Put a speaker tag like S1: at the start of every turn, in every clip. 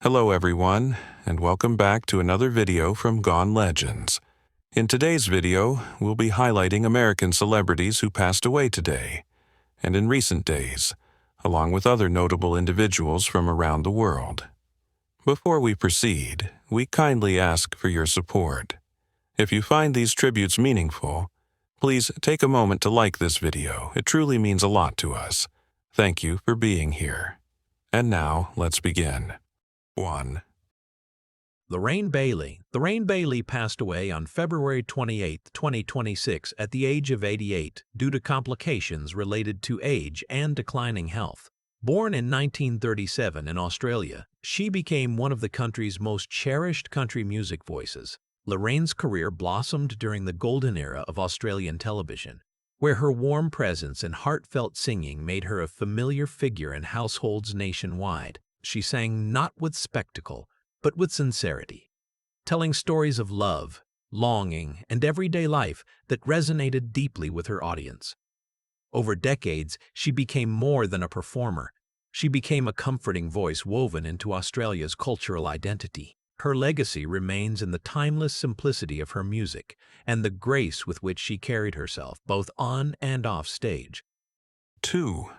S1: Hello everyone, and welcome back to another video from Gone Legends. In today's video, we'll be highlighting American celebrities who passed away today, and in recent days, along with other notable individuals from around the world. Before we proceed, we kindly ask for your support. If you find these tributes meaningful, please take a moment to like this video. It truly means a lot to us. Thank you for being here. And now, let's begin. 1.
S2: Lorraine Bailey. Lorraine Bailey passed away on February 28, 2026 at the age of 88 due to complications related to age and declining health. Born in 1937 in Australia, she became one of the country's most cherished country music voices. Lorraine's career blossomed during the golden era of Australian television, where her warm presence and heartfelt singing made her a familiar figure in households nationwide. She sang not with spectacle, but with sincerity, telling stories of love, longing, and everyday life that resonated deeply with her audience. Over decades, she became more than a performer. She became a comforting voice woven into Australia's cultural identity. Her legacy remains in the timeless simplicity of her music and the grace with which she carried herself both on and off stage.
S1: 2.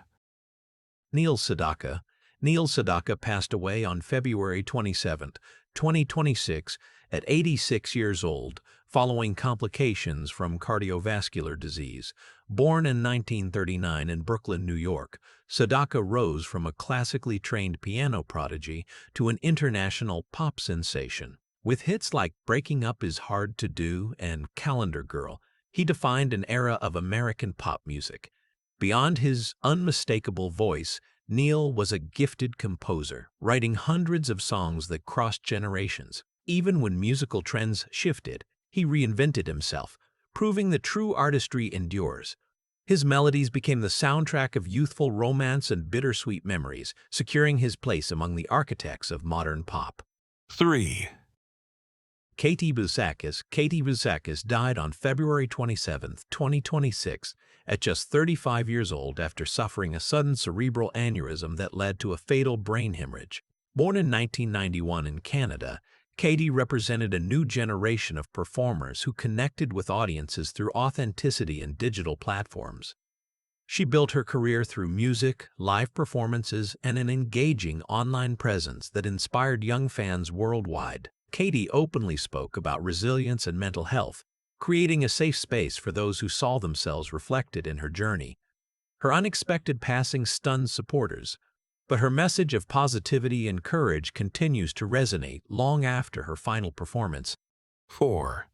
S2: Neil Sedaka. Neil Sedaka passed away on February 27, 2026 at 86 years old following complications from cardiovascular disease. Born in 1939 in Brooklyn, New York, Sedaka rose from a classically trained piano prodigy to an international pop sensation. With hits like Breaking Up Is Hard to Do and Calendar Girl, he defined an era of American pop music. Beyond his unmistakable voice, Neil was a gifted composer, writing hundreds of songs that crossed generations. Even when musical trends shifted, he reinvented himself, proving that true artistry endures. His melodies became the soundtrack of youthful romance and bittersweet memories, securing his place among the architects of modern pop.
S1: 3.
S2: Katie Bousakis. Katie Bousakis died on February 27, 2026, at just 35 years old after suffering a sudden cerebral aneurysm that led to a fatal brain hemorrhage. Born in 1991 in Canada, Katie represented a new generation of performers who connected with audiences through authenticity and digital platforms. She built her career through music, live performances, and an engaging online presence that inspired young fans worldwide. Katie openly spoke about resilience and mental health, creating a safe space for those who saw themselves reflected in her journey. Her unexpected passing stunned supporters, but her message of positivity and courage continues to resonate long after her final performance.
S1: 4.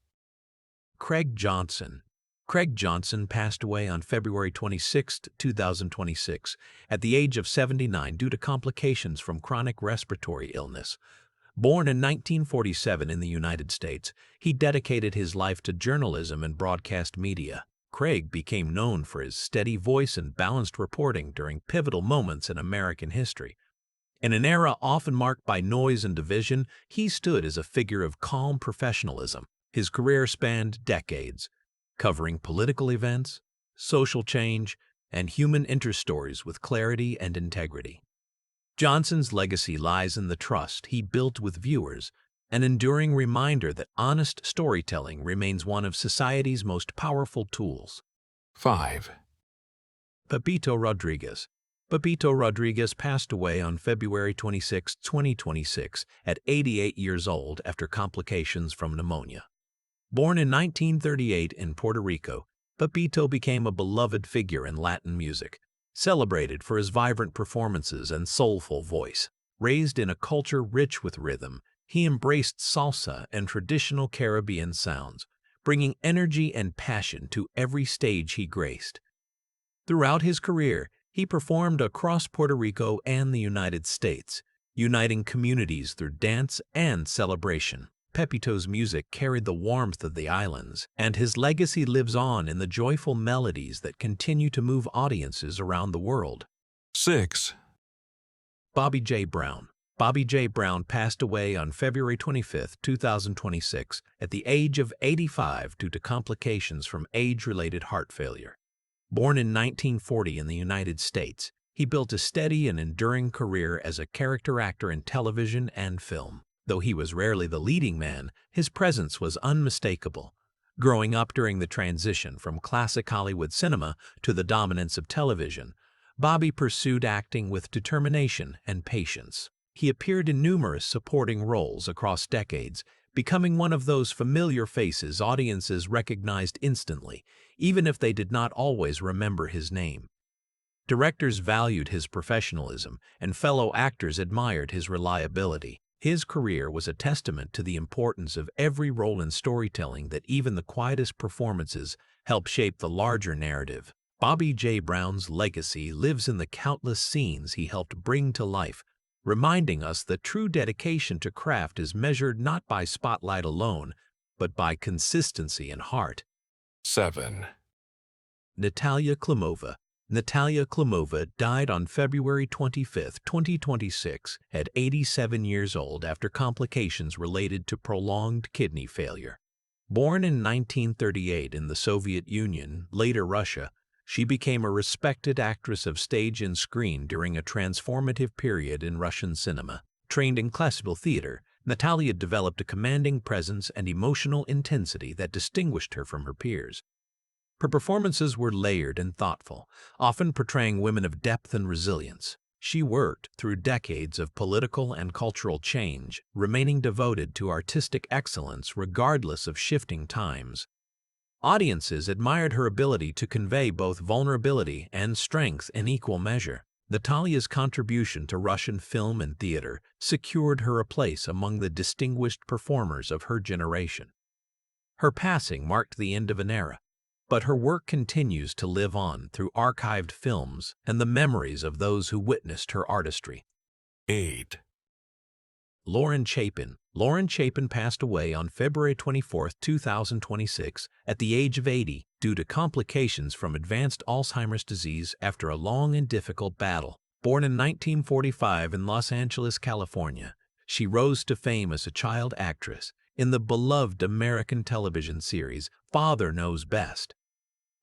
S2: Craig Johnson. Craig Johnson passed away on February 26, 2026, at the age of 79 due to complications from chronic respiratory illness. Born in 1947 in the United States, he dedicated his life to journalism and broadcast media. Craig became known for his steady voice and balanced reporting during pivotal moments in American history. In an era often marked by noise and division, he stood as a figure of calm professionalism. His career spanned decades, covering political events, social change, and human interest stories with clarity and integrity. Johnson's legacy lies in the trust he built with viewers, an enduring reminder that honest storytelling remains one of society's most powerful tools.
S1: 5.
S2: Pepito Rodriguez. Pepito Rodriguez passed away on February 26, 2026, at 88 years old after complications from pneumonia. Born in 1938 in Puerto Rico, Pepito became a beloved figure in Latin music, celebrated for his vibrant performances and soulful voice. Raised in a culture rich with rhythm, he embraced salsa and traditional Caribbean sounds, bringing energy and passion to every stage he graced. Throughout his career, he performed across Puerto Rico and the United States, uniting communities through dance and celebration. Pepito's music carried the warmth of the islands, and his legacy lives on in the joyful melodies that continue to move audiences around the world.
S1: 6.
S2: Bobby J. Brown. Bobby J. Brown passed away on February 25, 2026, at the age of 85 due to complications from age-related heart failure. Born in 1940 in the United States, He built a steady and enduring career as a character actor in television and film. Though he was rarely the leading man, his presence was unmistakable. Growing up during the transition from classic Hollywood cinema to the dominance of television, Bobby pursued acting with determination and patience. He appeared in numerous supporting roles across decades, becoming one of those familiar faces audiences recognized instantly, even if they did not always remember his name. Directors valued his professionalism, and fellow actors admired his reliability. His career was a testament to the importance of every role in storytelling, that even the quietest performances help shape the larger narrative. Bobby J. Brown's legacy lives in the countless scenes he helped bring to life, reminding us that true dedication to craft is measured not by spotlight alone, but by consistency and heart.
S1: 7.
S2: Natalia Klimova. Natalia Klimova died on February 25, 2026, at 87 years old after complications related to prolonged kidney failure. Born in 1938 in the Soviet Union, later Russia, she became a respected actress of stage and screen during a transformative period in Russian cinema. Trained in classical theater, Natalia developed a commanding presence and emotional intensity that distinguished her from her peers. Her performances were layered and thoughtful, often portraying women of depth and resilience. She worked through decades of political and cultural change, remaining devoted to artistic excellence regardless of shifting times. Audiences admired her ability to convey both vulnerability and strength in equal measure. Natalia's contribution to Russian film and theater secured her a place among the distinguished performers of her generation. Her passing marked the end of an era, but her work continues to live on through archived films and the memories of those who witnessed her artistry.
S1: 8.
S2: Lauren Chapin. Lauren Chapin passed away on February 24, 2026, at the age of 80 due to complications from advanced Alzheimer's disease after a long and difficult battle. Born in 1945 in Los Angeles, California, she rose to fame as a child actress in the beloved American television series Father Knows Best.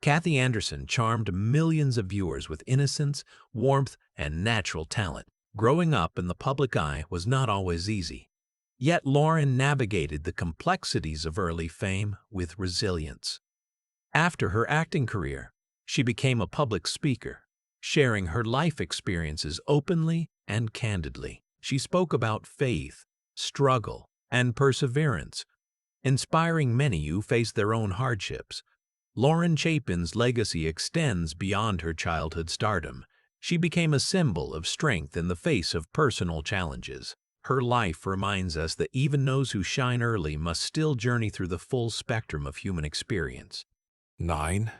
S2: Kathy Anderson charmed millions of viewers with innocence, warmth, and natural talent. Growing up in the public eye was not always easy. Yet Lauren navigated the complexities of early fame with resilience. After her acting career, she became a public speaker, sharing her life experiences openly and candidly. She spoke about faith, struggle, and perseverance, inspiring many who face their own hardships. Lauren Chapin's legacy extends beyond her childhood stardom. She became a symbol of strength in the face of personal challenges. Her life reminds us that even those who shine early must still journey through the full spectrum of human experience.
S1: 9.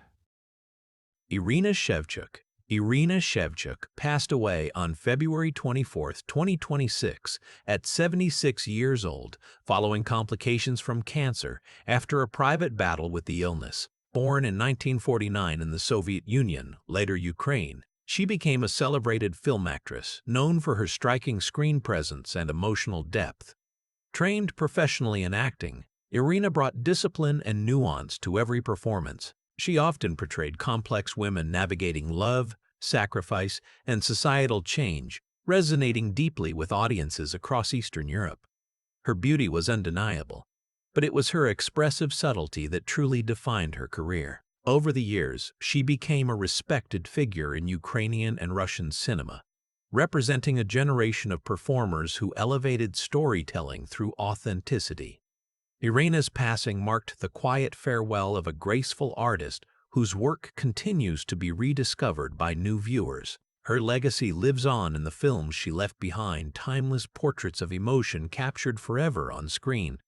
S2: Irina Shevchuk. Irina Shevchuk passed away on February 24, 2026, at 76 years old, following complications from cancer after a private battle with the illness. Born in 1949 in the Soviet Union, later Ukraine, she became a celebrated film actress, known for her striking screen presence and emotional depth. Trained professionally in acting, Irina brought discipline and nuance to every performance. She often portrayed complex women navigating love, sacrifice, and societal change, resonating deeply with audiences across Eastern Europe. Her beauty was undeniable, but it was her expressive subtlety that truly defined her career. Over the years, she became a respected figure in Ukrainian and Russian cinema, representing a generation of performers who elevated storytelling through authenticity. Irina's passing marked the quiet farewell of a graceful artist whose work continues to be rediscovered by new viewers. Her legacy lives on in the films she left behind, timeless portraits of emotion captured forever on screen.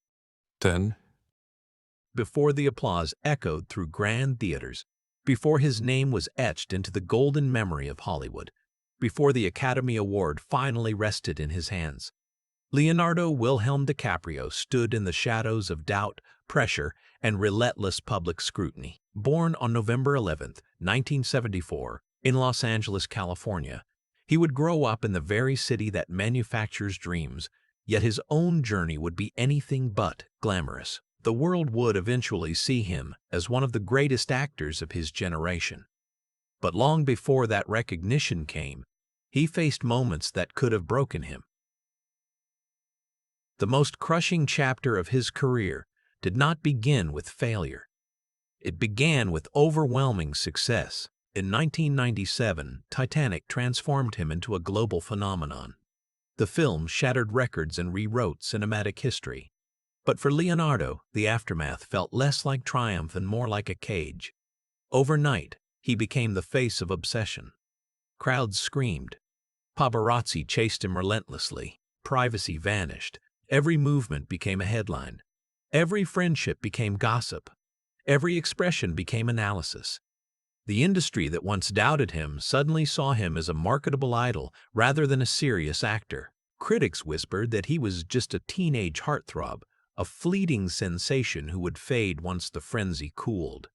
S1: 10.
S2: Before the applause echoed through grand theaters, before his name was etched into the golden memory of Hollywood, before the Academy Award finally rested in his hands, Leonardo Wilhelm DiCaprio stood in the shadows of doubt, pressure, and relentless public scrutiny. Born on November 11, 1974, in Los Angeles, California, he would grow up in the very city that manufactures dreams, yet his own journey would be anything but glamorous. The world would eventually see him as one of the greatest actors of his generation. But long before that recognition came, He faced moments that could have broken him. The most crushing chapter of his career did not begin with failure. It began with overwhelming success. In 1997, Titanic transformed him into a global phenomenon. The film shattered records and rewrote cinematic history. But for Leonardo, the aftermath felt less like triumph and more like a cage. Overnight, he became the face of obsession. Crowds screamed. Paparazzi chased him relentlessly. Privacy vanished. Every movement became a headline. Every friendship became gossip. Every expression became analysis. The industry that once doubted him suddenly saw him as a marketable idol rather than a serious actor. Critics whispered that he was just a teenage heartthrob, a fleeting sensation who would fade once the frenzy cooled.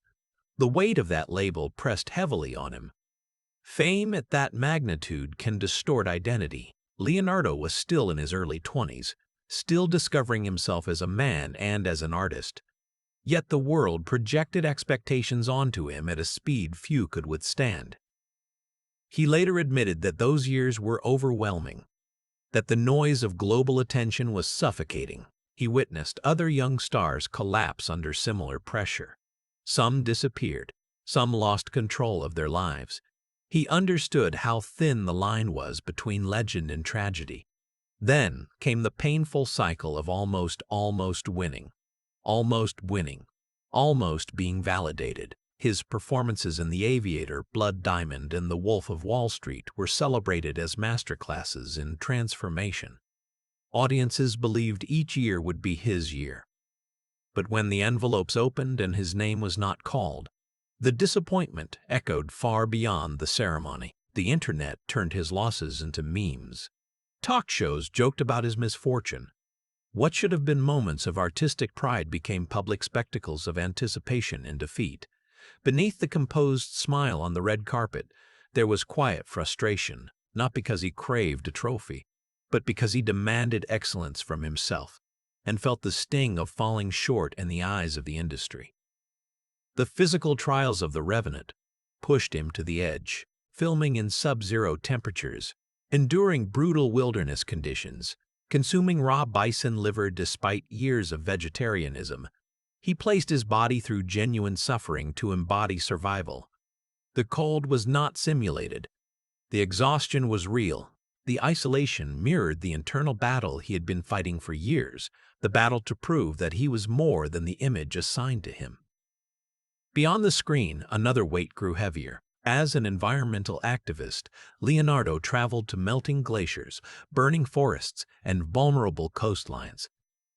S2: The weight of that label pressed heavily on him. Fame at that magnitude can distort identity. Leonardo was still in his early 20s, still discovering himself as a man and as an artist. Yet the world projected expectations onto him at a speed few could withstand. He later admitted that those years were overwhelming, that the noise of global attention was suffocating. He witnessed other young stars collapse under similar pressure. Some disappeared, some lost control of their lives. He understood how thin the line was between legend and tragedy. Then came the painful cycle of almost winning, almost being validated. His performances in The Aviator, Blood Diamond, and The Wolf of Wall Street were celebrated as masterclasses in transformation. Audiences believed each year would be his year. But when the envelopes opened and his name was not called, the disappointment echoed far beyond the ceremony. The internet turned his losses into memes. Talk shows joked about his misfortune. What should have been moments of artistic pride became public spectacles of anticipation and defeat. Beneath the composed smile on the red carpet, there was quiet frustration, not because he craved a trophy, but because he demanded excellence from himself and felt the sting of falling short in the eyes of the industry. The physical trials of the Revenant pushed him to the edge, filming in sub-zero temperatures, enduring brutal wilderness conditions, consuming raw bison liver despite years of vegetarianism. He placed his body through genuine suffering to embody survival. The cold was not simulated. The exhaustion was real. The isolation mirrored the internal battle he had been fighting for years, the battle to prove that he was more than the image assigned to him. Beyond the screen, another weight grew heavier. As an environmental activist, Leonardo traveled to melting glaciers, burning forests, and vulnerable coastlines.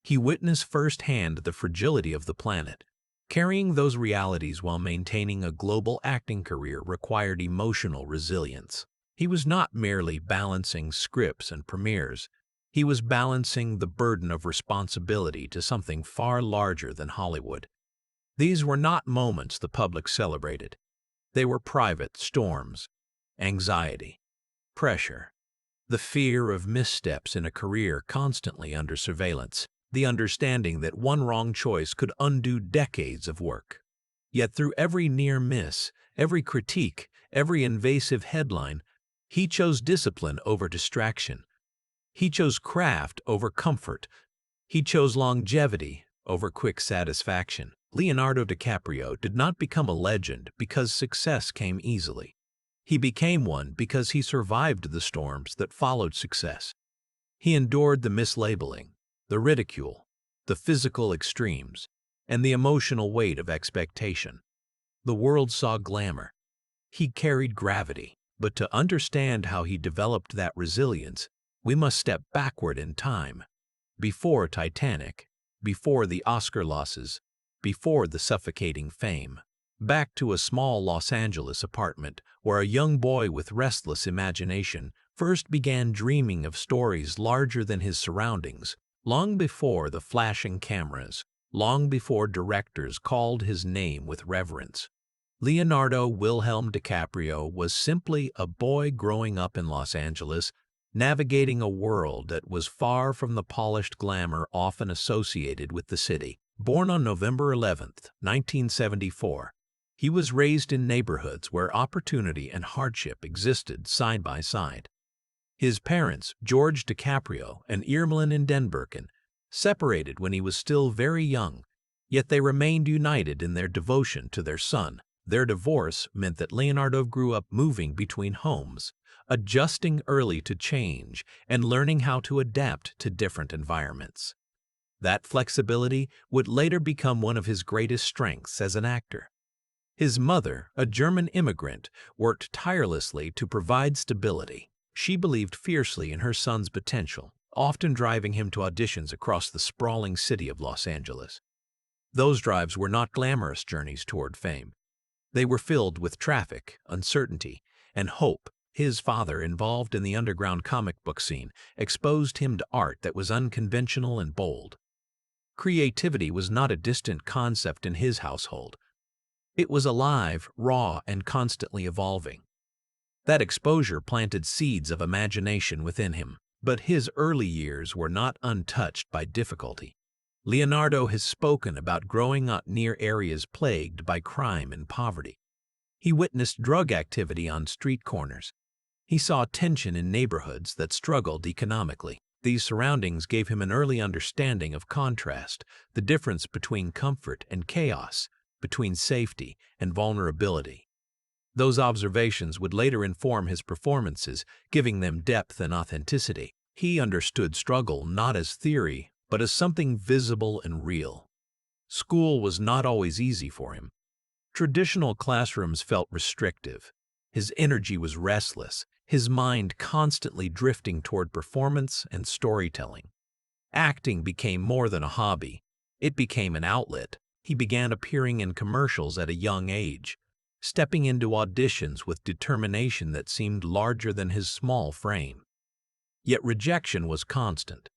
S2: He witnessed firsthand the fragility of the planet. Carrying those realities while maintaining a global acting career required emotional resilience. He was not merely balancing scripts and premieres. He was balancing the burden of responsibility to something far larger than Hollywood. These were not moments the public celebrated. They were private storms, anxiety, pressure, the fear of missteps in a career constantly under surveillance, the understanding that one wrong choice could undo decades of work. Yet through every near miss, every critique, every invasive headline, he chose discipline over distraction. He chose craft over comfort. He chose longevity over quick satisfaction. Leonardo DiCaprio did not become a legend because success came easily. He became one because he survived the storms that followed success. He endured the mislabeling, the ridicule, the physical extremes, and the emotional weight of expectation. The world saw glamour. He carried gravity. But to understand how he developed that resilience, we must step backward in time. Before Titanic, before the Oscar losses, before the suffocating fame. Back to a small Los Angeles apartment where a young boy with restless imagination first began dreaming of stories larger than his surroundings, long before the flashing cameras, long before directors called his name with reverence. Leonardo Wilhelm DiCaprio was simply a boy growing up in Los Angeles, navigating a world that was far from the polished glamour often associated with the city. Born on November 11, 1974, he was raised in neighborhoods where opportunity and hardship existed side by side. His parents, George DiCaprio and Irmelin Denberken, separated when he was still very young, yet they remained united in their devotion to their son. Their divorce meant that Leonardo grew up moving between homes, adjusting early to change and learning how to adapt to different environments. That flexibility would later become one of his greatest strengths as an actor. His mother, a German immigrant, worked tirelessly to provide stability. She believed fiercely in her son's potential, often driving him to auditions across the sprawling city of Los Angeles. Those drives were not glamorous journeys toward fame. They were filled with traffic, uncertainty, and hope. His father, involved in the underground comic book scene, exposed him to art that was unconventional and bold. Creativity was not a distant concept in his household. It was alive, raw, and constantly evolving. That exposure planted seeds of imagination within him, but his early years were not untouched by difficulty. Leonardo has spoken about growing up near areas plagued by crime and poverty. He witnessed drug activity on street corners. He saw tension in neighborhoods that struggled economically. These surroundings gave him an early understanding of contrast, the difference between comfort and chaos, between safety and vulnerability. Those observations would later inform his performances, giving them depth and authenticity. He understood struggle not as theory, but as something visible and real. School was not always easy for him. Traditional classrooms felt restrictive. His energy was restless, his mind constantly drifting toward performance and storytelling. Acting became more than a hobby. It became an outlet. He began appearing in commercials at a young age, stepping into auditions with determination that seemed larger than his small frame. Yet rejection was constant.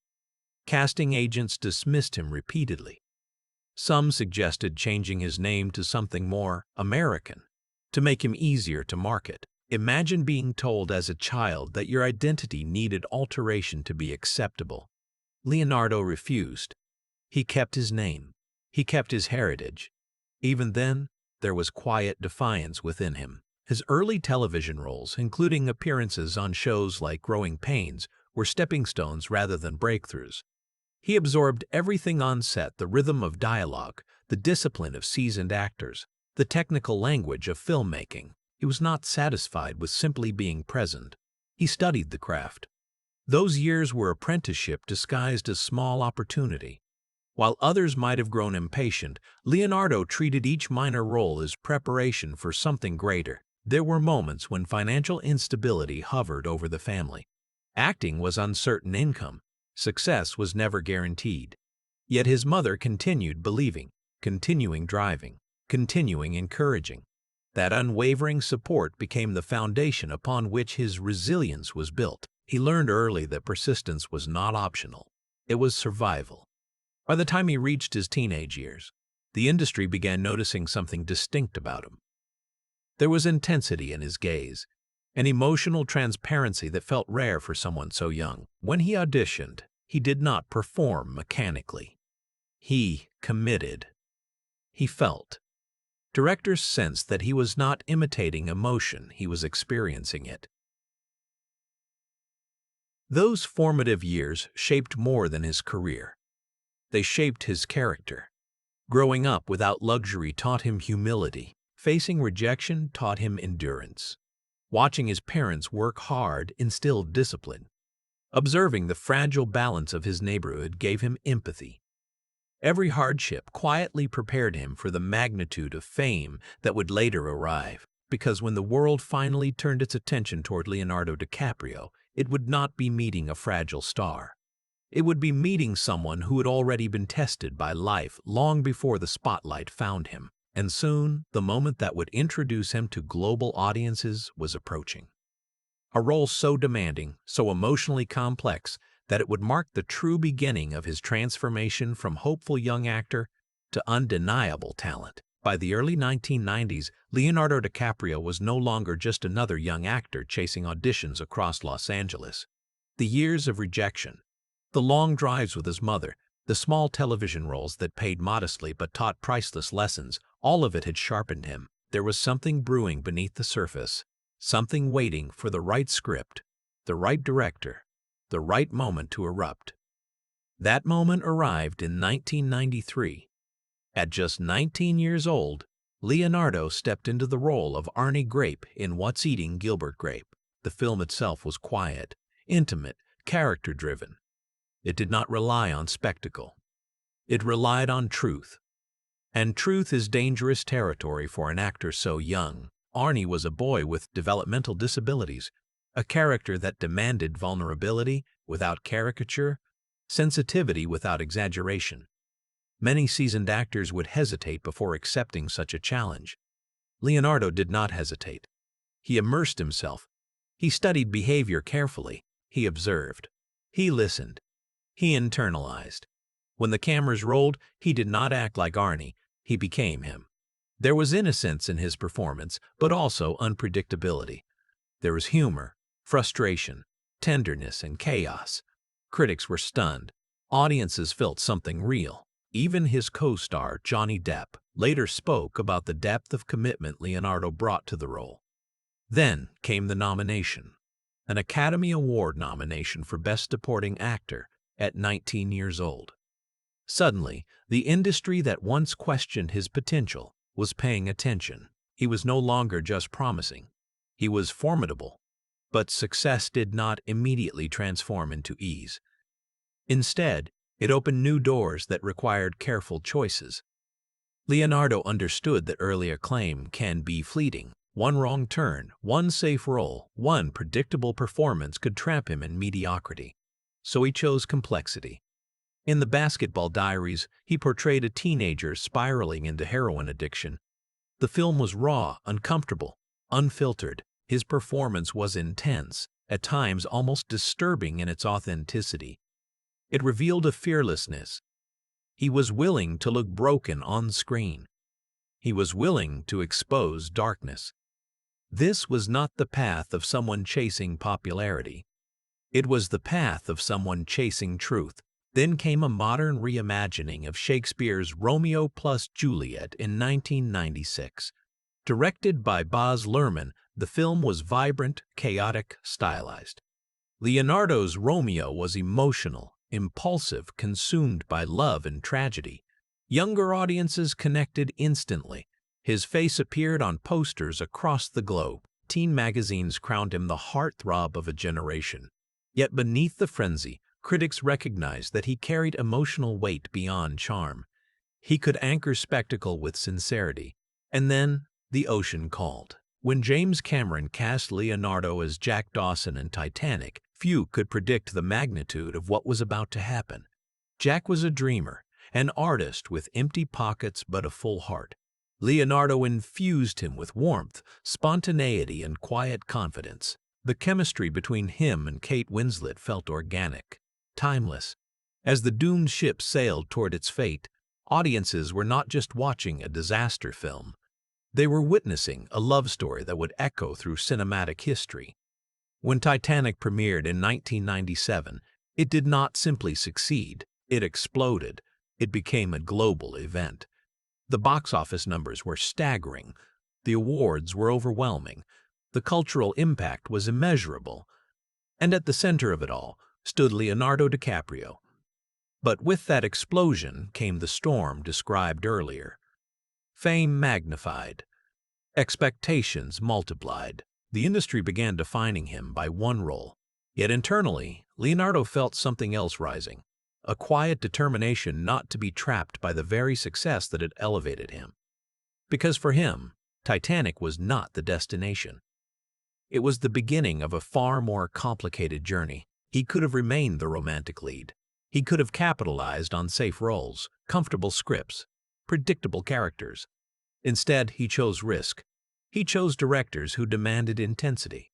S2: Casting agents dismissed him repeatedly. Some suggested changing his name to something more American, to make him easier to market. Imagine being told as a child that your identity needed alteration to be acceptable. Leonardo refused. He kept his name. He kept his heritage. Even then, there was quiet defiance within him. His early television roles, including appearances on shows like Growing Pains, were stepping stones rather than breakthroughs. He absorbed everything on set: the rhythm of dialogue, the discipline of seasoned actors, the technical language of filmmaking. He was not satisfied with simply being present. He studied the craft. Those years were apprenticeship disguised as small opportunity. While others might have grown impatient, Leonardo treated each minor role as preparation for something greater. There were moments when financial instability hovered over the family. Acting was uncertain income. Success was never guaranteed. Yet his mother continued believing, continuing driving, continuing encouraging. That unwavering support became the foundation upon which his resilience was built. He learned early that persistence was not optional. It was survival. By the time he reached his teenage years, the industry began noticing something distinct about him. There was intensity in his gaze, an emotional transparency that felt rare for someone so young. When he auditioned, he did not perform mechanically. He committed. He felt. Directors sensed that he was not imitating emotion, he was experiencing it. Those formative years shaped more than his career. They shaped his character. Growing up without luxury taught him humility. Facing rejection taught him endurance. Watching his parents work hard instilled discipline. Observing the fragile balance of his neighborhood gave him empathy. Every hardship quietly prepared him for the magnitude of fame that would later arrive, because when the world finally turned its attention toward Leonardo DiCaprio, it would not be meeting a fragile star. It would be meeting someone who had already been tested by life long before the spotlight found him. And soon, the moment that would introduce him to global audiences was approaching. A role so demanding, so emotionally complex, that it would mark the true beginning of his transformation from hopeful young actor to undeniable talent. By the early 1990s, Leonardo DiCaprio was no longer just another young actor chasing auditions across Los Angeles. The years of rejection, the long drives with his mother, the small television roles that paid modestly but taught priceless lessons, all of it had sharpened him. There was something brewing beneath the surface, something waiting for the right script, the right director, the right moment to erupt. That moment arrived in 1993. At just 19 years old, Leonardo stepped into the role of Arnie Grape in What's Eating Gilbert Grape. The film itself was quiet, intimate, character-driven. It did not rely on spectacle. It relied on truth. And truth is dangerous territory for an actor so young. Arnie was a boy with developmental disabilities, a character that demanded vulnerability without caricature, sensitivity without exaggeration. Many seasoned actors would hesitate before accepting such a challenge. Leonardo did not hesitate. He immersed himself. He studied behavior carefully. He observed. He listened. He internalized. When the cameras rolled, he did not act like Arnie. He became him. There was innocence in his performance, but also unpredictability. There was humor, frustration, tenderness, and chaos. Critics were stunned. Audiences felt something real. Even his co-star, Johnny Depp, later spoke about the depth of commitment Leonardo brought to the role. Then came the nomination, an Academy Award nomination for Best Supporting Actor at 19 years old. Suddenly, the industry that once questioned his potential was paying attention. He was no longer just promising. He was formidable. But success did not immediately transform into ease. Instead, it opened new doors that required careful choices. Leonardo understood that early acclaim can be fleeting. One wrong turn, one safe role, one predictable performance could trap him in mediocrity. So he chose complexity. In The Basketball Diaries, he portrayed a teenager spiraling into heroin addiction. The film was raw, uncomfortable, unfiltered. His performance was intense, at times almost disturbing in its authenticity. It revealed a fearlessness. He was willing to look broken on screen. He was willing to expose darkness. This was not the path of someone chasing popularity. It was the path of someone chasing truth. Then came a modern reimagining of Shakespeare's Romeo plus Juliet in 1996. Directed by Baz Luhrmann, the film was vibrant, chaotic, stylized. Leonardo's Romeo was emotional, impulsive, consumed by love and tragedy. Younger audiences connected instantly. His face appeared on posters across the globe. Teen magazines crowned him the heartthrob of a generation. Yet beneath the frenzy, critics recognized that he carried emotional weight beyond charm. He could anchor spectacle with sincerity. And then, the ocean called. When James Cameron cast Leonardo as Jack Dawson in Titanic, few could predict the magnitude of what was about to happen. Jack was a dreamer, an artist with empty pockets but a full heart. Leonardo infused him with warmth, spontaneity, and quiet confidence. The chemistry between him and Kate Winslet felt organic, timeless. As the doomed ship sailed toward its fate, audiences were not just watching a disaster film. They were witnessing a love story that would echo through cinematic history. When Titanic premiered in 1997, it did not simply succeed, it exploded. It became a global event. The box office numbers were staggering. The awards were overwhelming. The cultural impact was immeasurable. And at the center of it all stood Leonardo DiCaprio. But with that explosion came the storm described earlier. Fame magnified. Expectations multiplied. The industry began defining him by one role. Yet internally, Leonardo felt something else rising. A quiet determination not to be trapped by the very success that had elevated him. Because for him, Titanic was not the destination. It was the beginning of a far more complicated journey. He could have remained the romantic lead. He could have capitalized on safe roles, comfortable scripts, predictable characters. Instead, he chose risk. He chose directors who demanded intensity.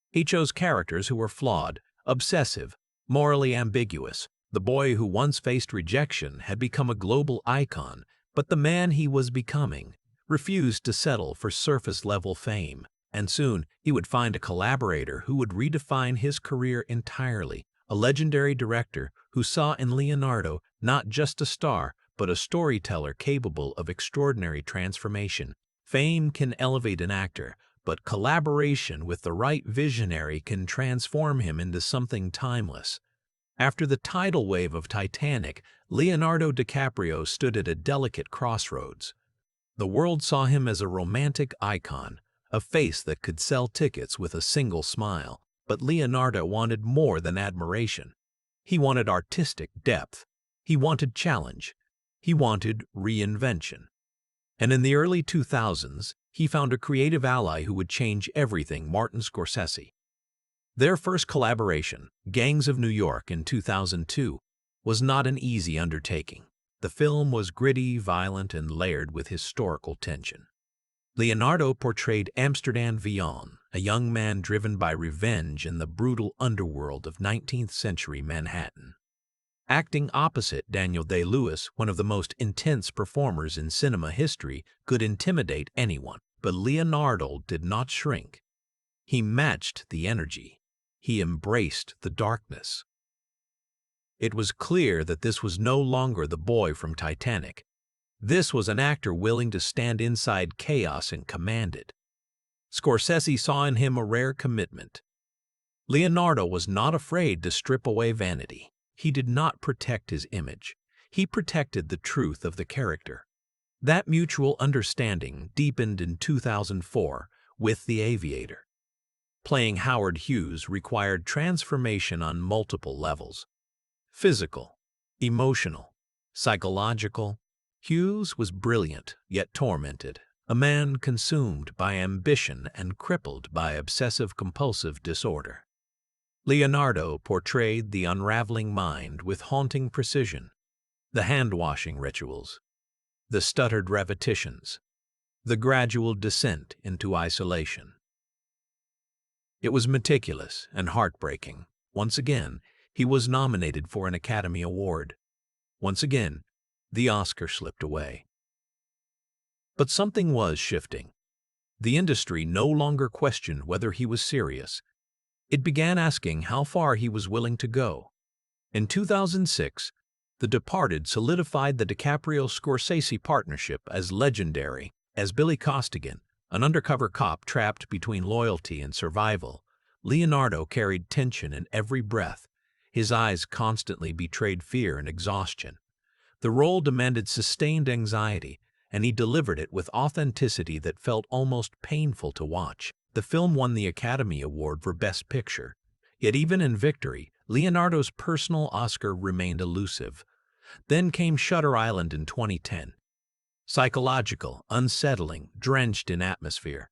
S2: He chose characters who were flawed, obsessive, morally ambiguous. The boy who once faced rejection had become a global icon, but the man he was becoming refused to settle for surface-level fame. And soon, he would find a collaborator who would redefine his career entirely, a legendary director who saw in Leonardo not just a star, but a storyteller capable of extraordinary transformation. Fame can elevate an actor, but collaboration with the right visionary can transform him into something timeless. After the tidal wave of Titanic, Leonardo DiCaprio stood at a delicate crossroads. The world saw him as a romantic icon, a face that could sell tickets with a single smile. But Leonardo wanted more than admiration. He wanted artistic depth. He wanted challenge. He wanted reinvention. And in the early 2000s, he found a creative ally who would change everything: Martin Scorsese. Their first collaboration, Gangs of New York in 2002, was not an easy undertaking. The film was gritty, violent, and layered with historical tension. Leonardo portrayed Amsterdam Vion, a young man driven by revenge in the brutal underworld of 19th-century Manhattan. Acting opposite Daniel Day-Lewis, one of the most intense performers in cinema history, could intimidate anyone. But Leonardo did not shrink. He matched the energy. He embraced the darkness. It was clear that this was no longer the boy from Titanic. This was an actor willing to stand inside chaos and command it. Scorsese saw in him a rare commitment. Leonardo was not afraid to strip away vanity. He did not protect his image. He protected the truth of the character. That mutual understanding deepened in 2004 with The Aviator. Playing Howard Hughes required transformation on multiple levels: physical, emotional, psychological. Hughes was brilliant, yet tormented, a man consumed by ambition and crippled by obsessive-compulsive disorder. Leonardo portrayed the unraveling mind with haunting precision: the hand-washing rituals, the stuttered repetitions, the gradual descent into isolation. It was meticulous and heartbreaking. Once again, he was nominated for an Academy Award. Once again, the Oscar slipped away. But something was shifting. The industry no longer questioned whether he was serious. It began asking how far he was willing to go. In 2006, The Departed solidified the DiCaprio-Scorsese partnership as legendary. As Billy Costigan, an undercover cop trapped between loyalty and survival, Leonardo carried tension in every breath. His eyes constantly betrayed fear and exhaustion. The role demanded sustained anxiety, and he delivered it with authenticity that felt almost painful to watch. The film won the Academy Award for Best Picture. Yet even in victory, Leonardo's personal Oscar remained elusive. Then came Shutter Island in 2010. Psychological, unsettling, drenched in atmosphere.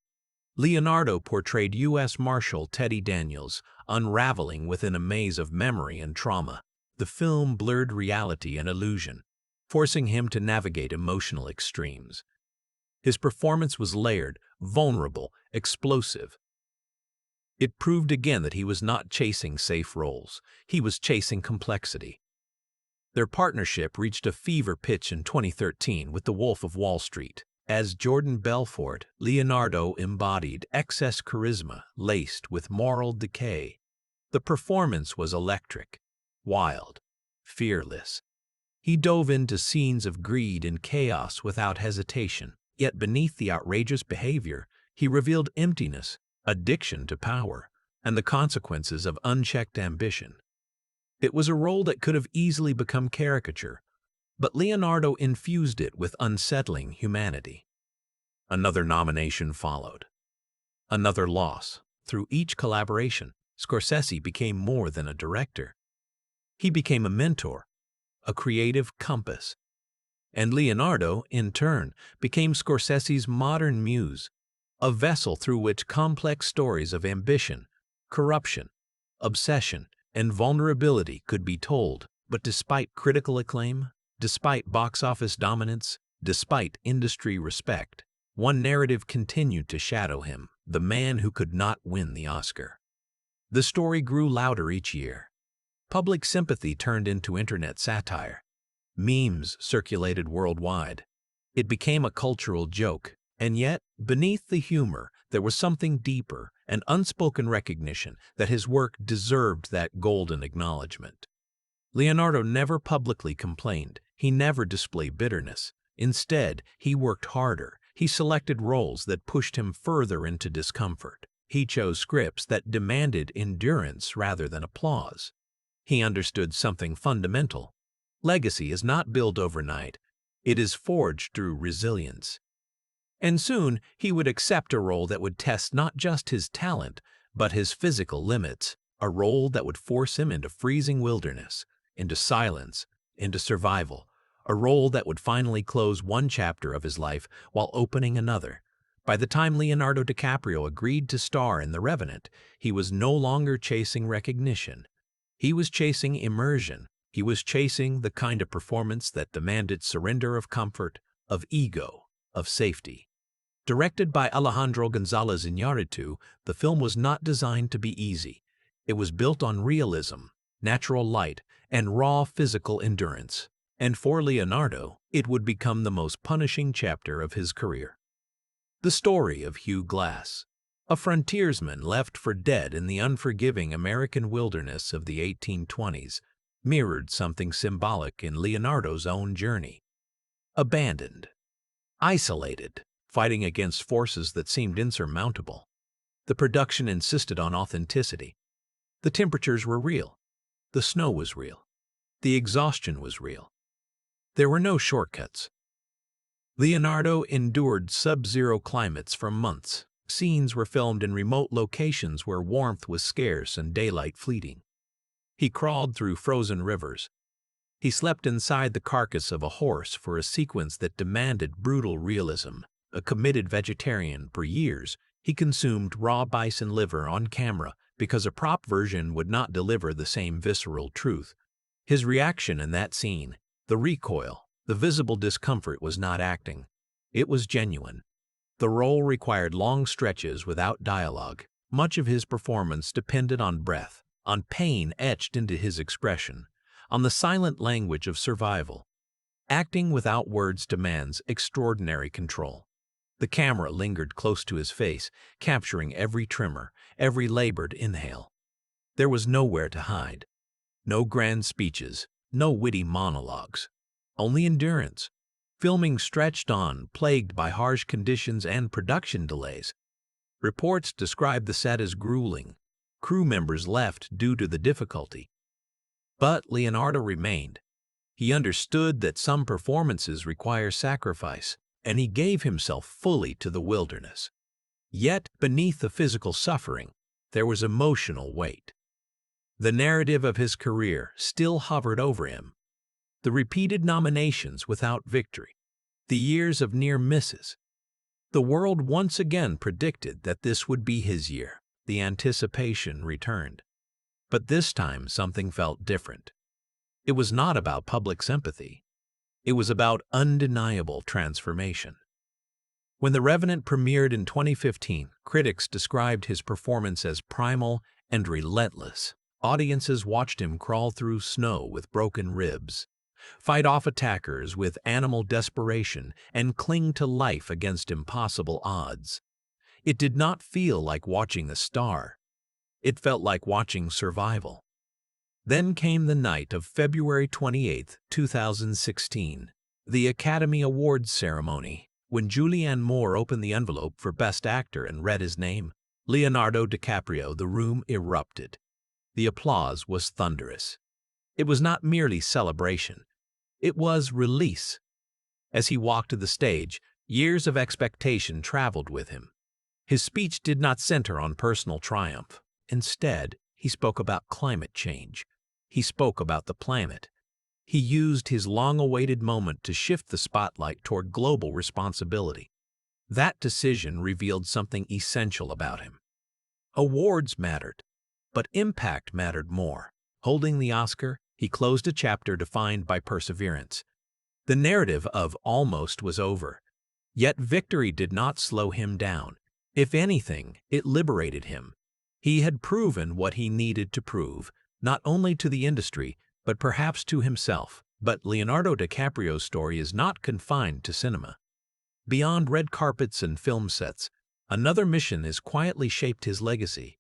S2: Leonardo portrayed U.S. Marshal Teddy Daniels, unraveling within a maze of memory and trauma. The film blurred reality and illusion, forcing him to navigate emotional extremes. His performance was layered, vulnerable, explosive. It proved again that he was not chasing safe roles. He was chasing complexity. Their partnership reached a fever pitch in 2013 with The Wolf of Wall Street. As Jordan Belfort, Leonardo embodied excess charisma laced with moral decay. The performance was electric, wild, fearless. He dove into scenes of greed and chaos without hesitation. Yet beneath the outrageous behavior, he revealed emptiness, addiction to power, and the consequences of unchecked ambition. It was a role that could have easily become caricature, but Leonardo infused it with unsettling humanity. Another nomination followed. Another loss. Through each collaboration, Scorsese became more than a director. He became a mentor, a creative compass. And Leonardo, in turn, became Scorsese's modern muse, a vessel through which complex stories of ambition, corruption, obsession, and vulnerability could be told. But despite critical acclaim, despite box office dominance, despite industry respect, one narrative continued to shadow him: the man who could not win the Oscar. The story grew louder each year. Public sympathy turned into internet satire. Memes circulated worldwide. It became a cultural joke, and yet, beneath the humor, there was something deeper, an unspoken recognition that his work deserved that golden acknowledgement. Leonardo never publicly complained. He never displayed bitterness. Instead, he worked harder. He selected roles that pushed him further into discomfort. He chose scripts that demanded endurance rather than applause. He understood something fundamental. Legacy is not built overnight. It is forged through resilience. And soon, he would accept a role that would test not just his talent, but his physical limits, a role that would force him into freezing wilderness, into silence, into survival, a role that would finally close one chapter of his life while opening another. By the time Leonardo DiCaprio agreed to star in The Revenant, he was no longer chasing recognition. He was chasing immersion. He was chasing the kind of performance that demanded surrender of comfort, of ego, of safety. Directed by Alejandro González Iñárritu, the film was not designed to be easy. It was built on realism, natural light, and raw physical endurance. And for Leonardo, it would become the most punishing chapter of his career. The story of Hugh Glass, a frontiersman left for dead in the unforgiving American wilderness of the 1820s, mirrored something symbolic in Leonardo's own journey. Abandoned, isolated, fighting against forces that seemed insurmountable. The production insisted on authenticity. The temperatures were real. The snow was real. The exhaustion was real. There were no shortcuts. Leonardo endured sub-zero climates for months. Scenes were filmed in remote locations where warmth was scarce and daylight fleeting. He crawled through frozen rivers. He slept inside the carcass of a horse for a sequence that demanded brutal realism. A committed vegetarian for years, he consumed raw bison liver on camera because a prop version would not deliver the same visceral truth. His reaction in that scene, the recoil, the visible discomfort, was not acting. It was genuine. The role required long stretches without dialogue. Much of his performance depended on breath, on pain etched into his expression, on the silent language of survival. Acting without words demands extraordinary control. The camera lingered close to his face, capturing every tremor, every labored inhale. There was nowhere to hide. No grand speeches, no witty monologues. Only endurance. Filming stretched on, plagued by harsh conditions and production delays. Reports described the set as grueling. Crew members left due to the difficulty. But Leonardo remained. He understood that some performances require sacrifice, and he gave himself fully to the wilderness. Yet, beneath the physical suffering, there was emotional weight. The narrative of his career still hovered over him. The repeated nominations without victory, the years of near misses. The world once again predicted that this would be his year. The anticipation returned. But this time something felt different. It was not about public sympathy. It was about undeniable transformation. When The Revenant premiered in 2015, critics described his performance as primal and relentless. Audiences watched him crawl through snow with broken ribs, fight off attackers with animal desperation, and cling to life against impossible odds. It did not feel like watching a star. It felt like watching survival. Then came the night of February 28, 2016, the Academy Awards ceremony, when Julianne Moore opened the envelope for Best Actor and read his name, Leonardo DiCaprio. The room erupted. The applause was thunderous. It was not merely celebration. It was release. As he walked to the stage, years of expectation traveled with him. His speech did not center on personal triumph. Instead, he spoke about climate change. He spoke about the planet. He used his long-awaited moment to shift the spotlight toward global responsibility. That decision revealed something essential about him. Awards mattered, but impact mattered more. Holding the Oscar, he closed a chapter defined by perseverance. The narrative of almost was over. Yet victory did not slow him down. If anything, it liberated him. He had proven what he needed to prove, not only to the industry, but perhaps to himself. But Leonardo DiCaprio's story is not confined to cinema. Beyond red carpets and film sets, another mission has quietly shaped his legacy.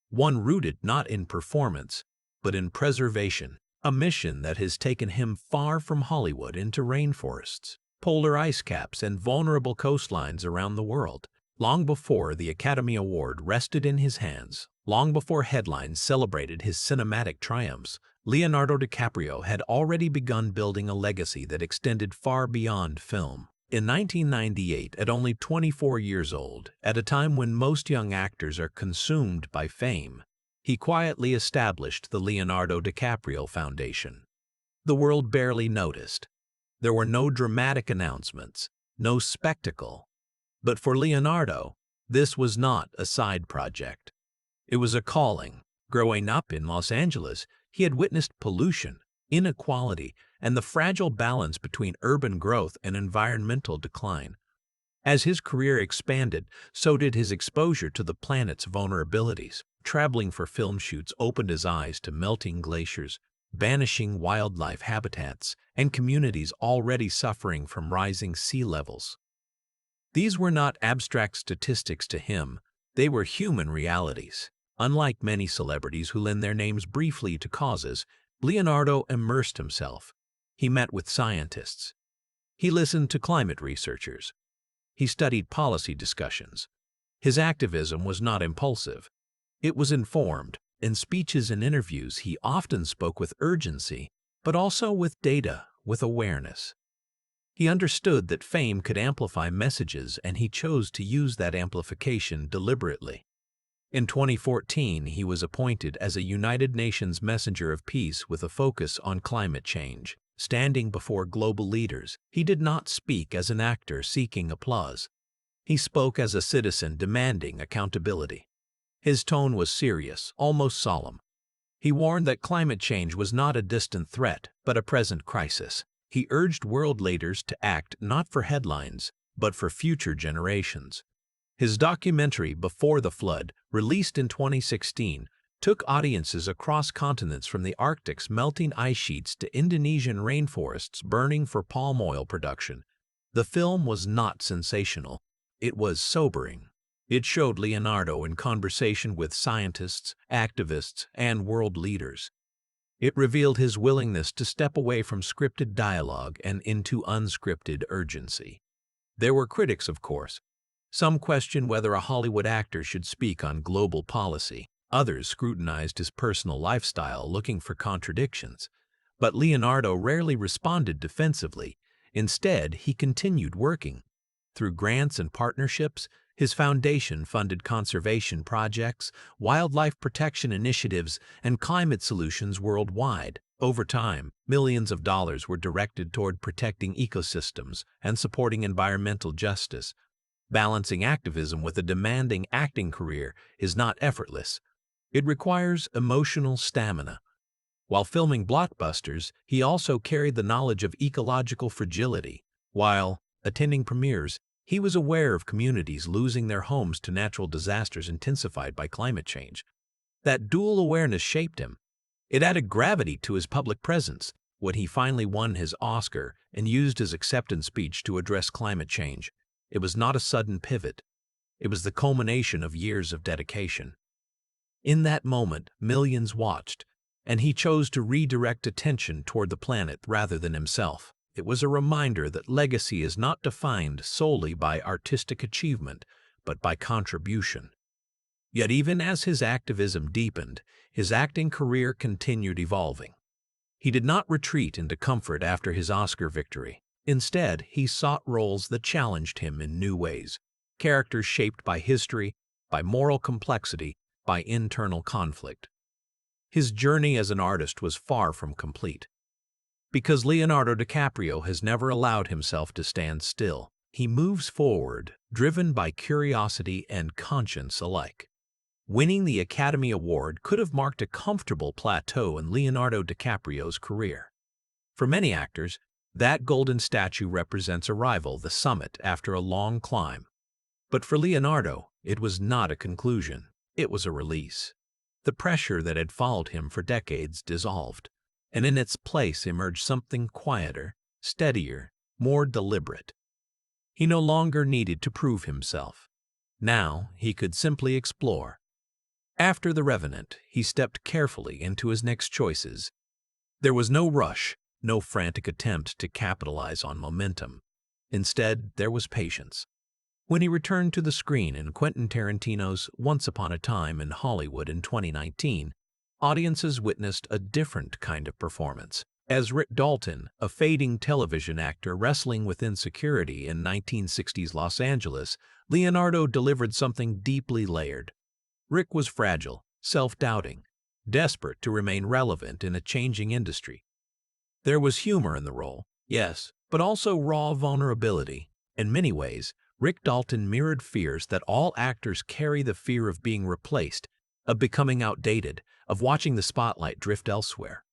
S2: One rooted not in performance, but in preservation. A mission that has taken him far from Hollywood into rainforests, polar ice caps, and vulnerable coastlines around the world. Long before the Academy Award rested in his hands, long before headlines celebrated his cinematic triumphs, Leonardo DiCaprio had already begun building a legacy that extended far beyond film. In 1998, at only 24 years old, at a time when most young actors are consumed by fame, he quietly established the Leonardo DiCaprio Foundation. The world barely noticed. There were no dramatic announcements, no spectacle. But for Leonardo, this was not a side project. It was a calling. Growing up in Los Angeles, he had witnessed pollution, inequality, and the fragile balance between urban growth and environmental decline. As his career expanded, so did his exposure to the planet's vulnerabilities. Traveling for film shoots opened his eyes to melting glaciers, vanishing wildlife habitats, and communities already suffering from rising sea levels. These were not abstract statistics to him, they were human realities. Unlike many celebrities who lend their names briefly to causes, Leonardo immersed himself. He met with scientists. He listened to climate researchers. He studied policy discussions. His activism was not impulsive. It was informed. In speeches and interviews, he often spoke with urgency, but also with data, with awareness. He understood that fame could amplify messages, and he chose to use that amplification deliberately. In 2014, he was appointed as a United Nations Messenger of Peace with a focus on climate change. Standing before global leaders, he did not speak as an actor seeking applause. He spoke as a citizen demanding accountability. His tone was serious, almost solemn. He warned that climate change was not a distant threat, but a present crisis. He urged world leaders to act not for headlines, but for future generations. His documentary, Before the Flood, released in 2016, took audiences across continents from the Arctic's melting ice sheets to Indonesian rainforests burning for palm oil production. The film was not sensational. It was sobering. It showed Leonardo in conversation with scientists, activists, and world leaders. It revealed his willingness to step away from scripted dialogue and into unscripted urgency. There were critics, of course. Some questioned whether a Hollywood actor should speak on global policy. Others scrutinized his personal lifestyle, looking for contradictions. But Leonardo rarely responded defensively. Instead, he continued working. Through grants and partnerships, his foundation funded conservation projects, wildlife protection initiatives, and climate solutions worldwide. Over time, millions of dollars were directed toward protecting ecosystems and supporting environmental justice. Balancing activism with a demanding acting career is not effortless. It requires emotional stamina. While filming blockbusters, he also carried the knowledge of ecological fragility. While attending premieres, he was aware of communities losing their homes to natural disasters intensified by climate change. That dual awareness shaped him. It added gravity to his public presence when he finally won his Oscar and used his acceptance speech to address climate change. It was not a sudden pivot. It was the culmination of years of dedication. In that moment, millions watched, and he chose to redirect attention toward the planet rather than himself. It was a reminder that legacy is not defined solely by artistic achievement, but by contribution. Yet even as his activism deepened, his acting career continued evolving. He did not retreat into comfort after his Oscar victory. Instead, he sought roles that challenged him in new ways, characters shaped by history, by moral complexity, by internal conflict. His journey as an artist was far from complete. Because Leonardo DiCaprio has never allowed himself to stand still, he moves forward, driven by curiosity and conscience alike. Winning the Academy Award could have marked a comfortable plateau in Leonardo DiCaprio's career. For many actors, that golden statue represents arrival, the summit after a long climb. But for Leonardo, it was not a conclusion, it was a release. The pressure that had followed him for decades dissolved, and in its place emerged something quieter, steadier, more deliberate. He no longer needed to prove himself. Now he could simply explore. After The Revenant, he stepped carefully into his next choices. There was no rush, no frantic attempt to capitalize on momentum. Instead, there was patience. When he returned to the screen in Quentin Tarantino's Once Upon a Time in Hollywood in 2019, audiences witnessed a different kind of performance. As Rick Dalton, a fading television actor wrestling with insecurity in 1960s Los Angeles, Leonardo delivered something deeply layered. Rick was fragile, self-doubting, desperate to remain relevant in a changing industry. There was humor in the role, yes, but also raw vulnerability. In many ways, Rick Dalton mirrored fears that all actors carry: the fear of being replaced, of becoming outdated, of watching the spotlight drift elsewhere.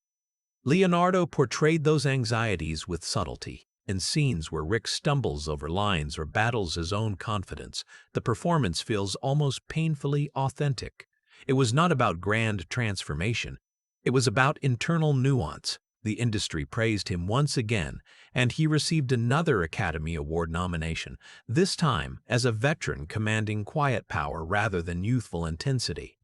S2: Leonardo portrayed those anxieties with subtlety. In scenes where Rick stumbles over lines or battles his own confidence, the performance feels almost painfully authentic. It was not about grand transformation. It was about internal nuance. The industry praised him once again, and he received another Academy Award nomination, this time as a veteran commanding quiet power rather than youthful intensity.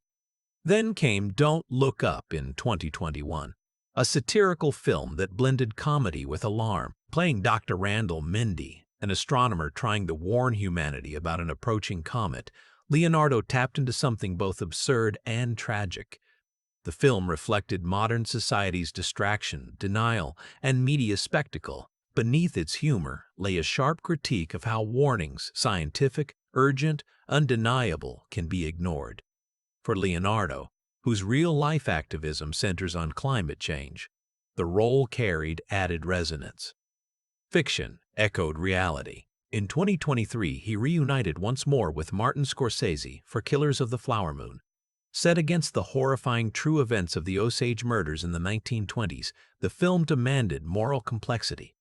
S2: Then came Don't Look Up in 2021, a satirical film that blended comedy with alarm. Playing Dr. Randall Mindy, an astronomer trying to warn humanity about an approaching comet, Leonardo tapped into something both absurd and tragic. The film reflected modern society's distraction, denial, and media spectacle. Beneath its humor lay a sharp critique of how warnings, scientific, urgent, undeniable, can be ignored. For Leonardo, whose real-life activism centers on climate change, the role carried added resonance. Fiction echoed reality. In 2023, he reunited once more with Martin Scorsese for Killers of the Flower Moon. Set against the horrifying true events of the Osage murders in the 1920s, the film demanded moral complexity.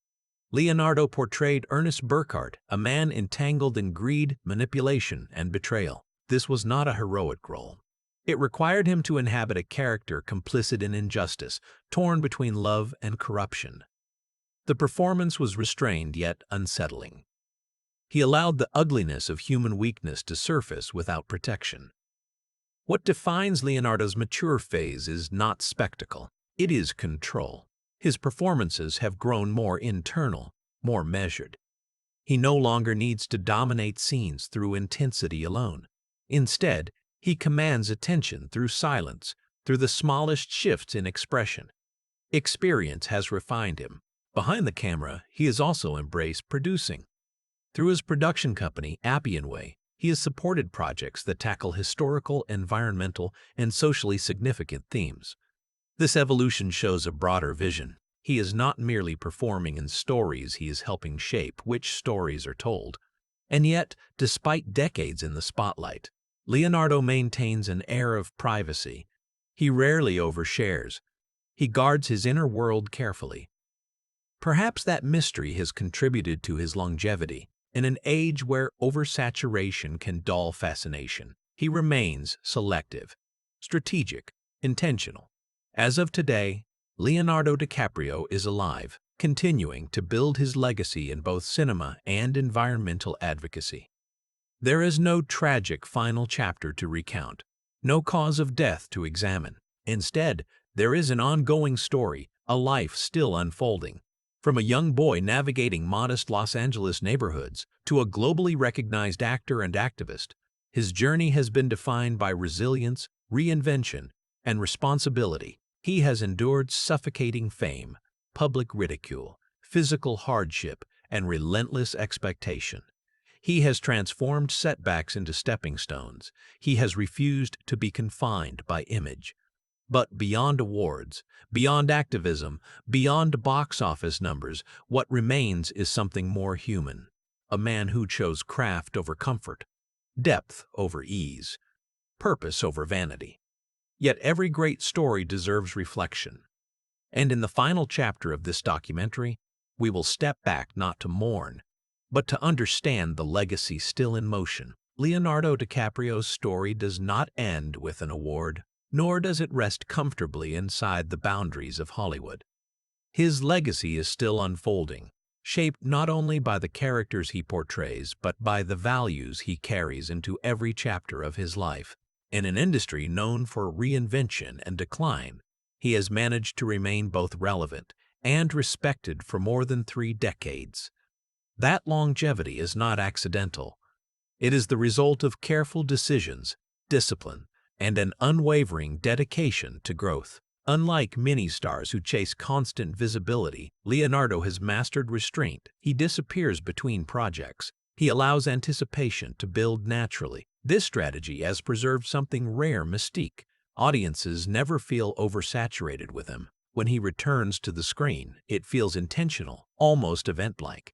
S2: Leonardo portrayed Ernest Burkhart, a man entangled in greed, manipulation, and betrayal. This was not a heroic role. It required him to inhabit a character complicit in injustice, torn between love and corruption. The performance was restrained yet unsettling. He allowed the ugliness of human weakness to surface without protection. What defines Leonardo's mature phase is not spectacle, it is control. His performances have grown more internal, more measured. He no longer needs to dominate scenes through intensity alone. Instead, he commands attention through silence, through the smallest shifts in expression. Experience has refined him. Behind the camera, he has also embraced producing. Through his production company, Appianway, he has supported projects that tackle historical, environmental, and socially significant themes. This evolution shows a broader vision. He is not merely performing in stories, he is helping shape which stories are told. And yet, despite decades in the spotlight, Leonardo maintains an air of privacy. He rarely overshares. He guards his inner world carefully. Perhaps that mystery has contributed to his longevity. In an age where oversaturation can dull fascination, he remains selective, strategic, intentional. As of today, Leonardo DiCaprio is alive, continuing to build his legacy in both cinema and environmental advocacy. There is no tragic final chapter to recount, no cause of death to examine. Instead, there is an ongoing story, a life still unfolding. From a young boy navigating modest Los Angeles neighborhoods to a globally recognized actor and activist, his journey has been defined by resilience, reinvention, and responsibility. He has endured suffocating fame, public ridicule, physical hardship, and relentless expectation. He has transformed setbacks into stepping stones. He has refused to be confined by image. But beyond awards, beyond activism, beyond box office numbers, what remains is something more human. A man who chose craft over comfort, depth over ease, purpose over vanity. Yet every great story deserves reflection. And in the final chapter of this documentary, we will step back not to mourn, but to understand the legacy still in motion. Leonardo DiCaprio's story does not end with an award, nor does it rest comfortably inside the boundaries of Hollywood. His legacy is still unfolding, shaped not only by the characters he portrays, but by the values he carries into every chapter of his life. In an industry known for reinvention and decline, he has managed to remain both relevant and respected for more than 3 decades. That longevity is not accidental. It is the result of careful decisions, discipline, and an unwavering dedication to growth. Unlike many stars who chase constant visibility, Leonardo has mastered restraint. He disappears between projects. He allows anticipation to build naturally. This strategy has preserved something rare mystique. Audiences never feel oversaturated with him. When he returns to the screen, it feels intentional, almost event-like.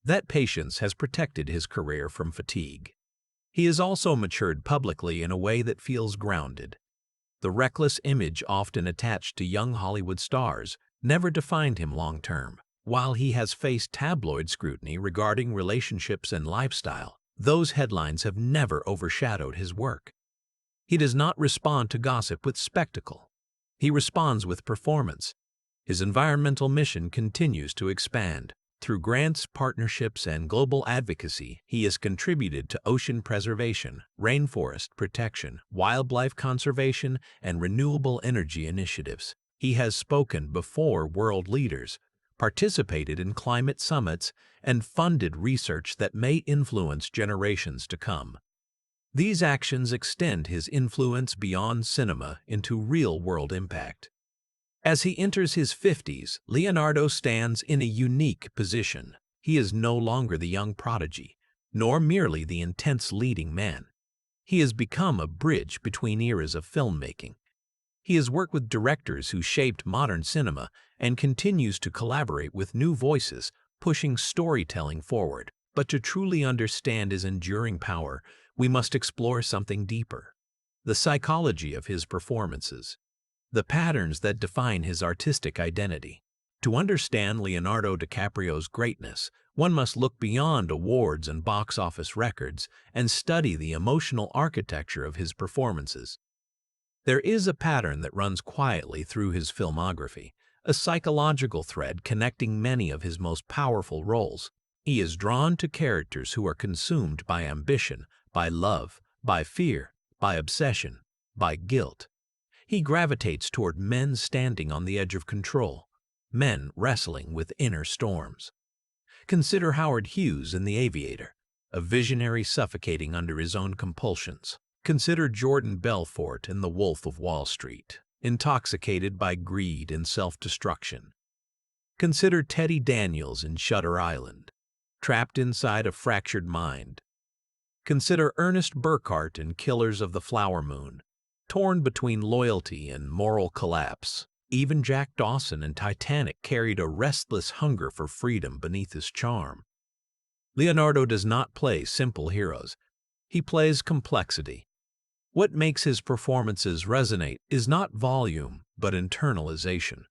S2: That patience has protected his career from fatigue. He has also matured publicly in a way that feels grounded. The reckless image often attached to young Hollywood stars never defined him long-term. While he has faced tabloid scrutiny regarding relationships and lifestyle, those headlines have never overshadowed his work. He does not respond to gossip with spectacle. He responds with performance. His environmental mission continues to expand. Through grants, partnerships, and global advocacy, he has contributed to ocean preservation, rainforest protection, wildlife conservation, and renewable energy initiatives. He has spoken before world leaders, participated in climate summits, and funded research that may influence generations to come. These actions extend his influence beyond cinema into real-world impact. As he enters his 50s, Leonardo stands in a unique position. He is no longer the young prodigy, nor merely the intense leading man. He has become a bridge between eras of filmmaking. He has worked with directors who shaped modern cinema and continues to collaborate with new voices, pushing storytelling forward. But to truly understand his enduring power, we must explore something deeper: the psychology of his performances, the patterns that define his artistic identity. To understand Leonardo DiCaprio's greatness, one must look beyond awards and box office records and study the emotional architecture of his performances. There is a pattern that runs quietly through his filmography, a psychological thread connecting many of his most powerful roles. He is drawn to characters who are consumed by ambition, by love, by fear, by obsession, by guilt. He gravitates toward men standing on the edge of control, men wrestling with inner storms. Consider Howard Hughes in The Aviator, a visionary suffocating under his own compulsions. Consider Jordan Belfort in The Wolf of Wall Street, intoxicated by greed and self-destruction. Consider Teddy Daniels in Shutter Island, trapped inside a fractured mind. Consider Ernest Burkhart in Killers of the Flower Moon, torn between loyalty and moral collapse. Even Jack Dawson in Titanic carried a restless hunger for freedom beneath his charm. Leonardo does not play simple heroes. He plays complexity. What makes his performances resonate is not volume, but internalization.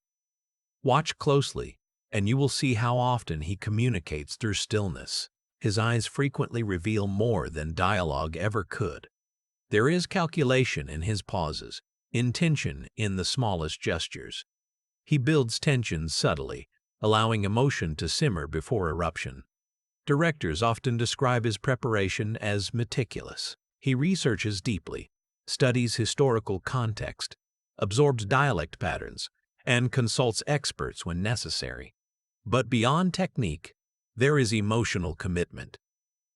S2: Watch closely, and you will see how often he communicates through stillness. His eyes frequently reveal more than dialogue ever could. There is calculation in his pauses, intention in the smallest gestures. He builds tension subtly, allowing emotion to simmer before eruption. Directors often describe his preparation as meticulous. He researches deeply, studies historical context, absorbs dialect patterns, and consults experts when necessary. But beyond technique, there is emotional commitment.